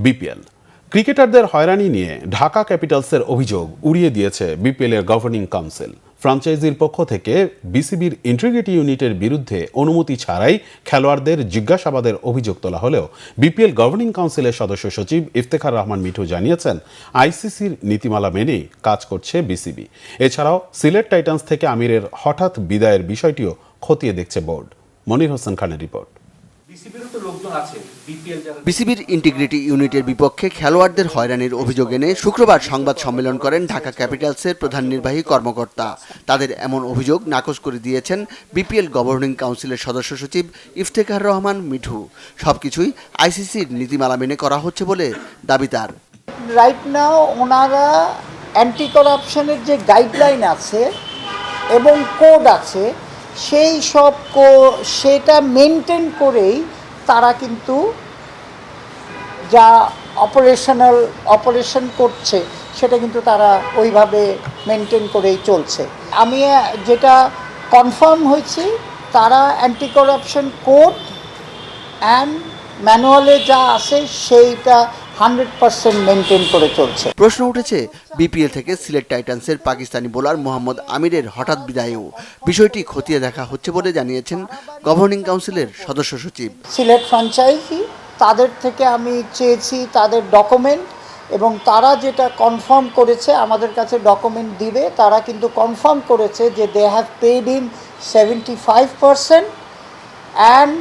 BPL ক্রিকেটারদের হয়রানি নিয়ে ঢাকা ক্যাপিটালসের অভিযোগ উড়িয়ে দিয়েছে বিপিএল এর গভর্নিং কাউন্সিল। ফ্র্যাঞ্চাইজির পক্ষ থেকে বিসিবির ইন্টিগ্রিটি ইউনিটের বিরুদ্ধে অনুমতি ছাড়াই খেলোয়াড়দের জিজ্ঞাসাবাদের অভিযোগ তোলা হলেও বিপিএল গভর্নিং কাউন্সিলের সদস্য সচিব ইফতেখার রহমান মিঠু জানিয়েছেন, আইসিসির নীতিমালা মেনেই কাজ করছে বিসিবি। এছাড়াও সিলেট টাইটান্স থেকে আমিরের হঠাৎ বিদায়ের বিষয়টিও খতিয়ে দেখছে বোর্ড। মনির হোসেন খানের রিপোর্ট। বিসিবির ইন্টিগ্রিটি ইউনিটের বিপক্ষে খেলোয়াড়দের হয়রানির অভিযোগ এনে শুক্রবার সংবাদ সম্মেলন করেন ঢাকা ক্যাপিটালসের প্রধান নির্বাহী কর্মকর্তা। তাদের এমন অভিযোগ নাকচ করে দিয়েছেন বিপিএল গভর্নিং কাউন্সিলের সদস্য সচিব ইফতেখার রহমান মিঠু। সবকিছুই আইসিসির নীতিমালা মেনে করা হচ্ছে বলে দাবি তার। রাইট নাও ওনারা অ্যান্টি করাপশনের যে গাইডলাইন আছে এবং কোড আছে সেই সব সেটা মেনটেন করেই তারা কিন্তু যা অপারেশন করছে সেটা কিন্তু তারা ওইভাবে মেনটেন করেই চলছে। আমি যেটা কনফার্ম হয়েছি, তারা অ্যান্টি করাপশন কোড অ্যান্ড ম্যানুয়ালে যা আছে সেইটা 100% মেনটেন করে চলছে। প্রশ্ন উঠেছে বিপিএল থেকে সিলেট টাইটান্সের পাকিস্তানি বোলার মোহাম্মদ আমিরের হঠাৎ বিদায়েও। বিষয়টি খতিয়ে দেখা হচ্ছে বলে জানিয়েছেন গভর্নিং কাউন্সিলের সদস্য সচিব। সিলেট ফ্র্যাঞ্চাইজি তাদের থেকে আমি চেয়েছি তাদের ডকুমেন্ট, এবং তারা যেটা কনফার্ম করেছে আমাদের কাছে ডকুমেন্ট দিবে। তারা কিন্তু কনফার্ম করেছে যে they have paid him 75% and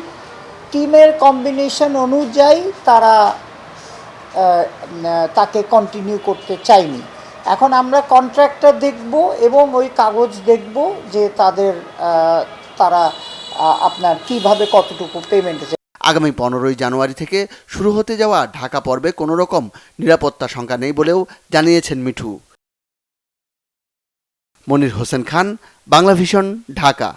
টিমের কম্বিনেশন অনুযায়ী তারা তাকে কন্টিনিউ করতে চাইনি। এখন আমরা কন্ট্রাক্টটা দেখব এবং ওই কাগজ দেখব যে তারা আপনার কিভাবে কতটুকু পেমেন্ট। আগামী 15ই জানুয়ারি থেকে শুরু হতে যাওয়া ঢাকা পর্বে কোনো রকম নিরাপত্তা শঙ্কা নেই বলেও জানিয়েছেন মিঠু। মনির হোসেন খান, বাংলা ভিশন, ঢাকা।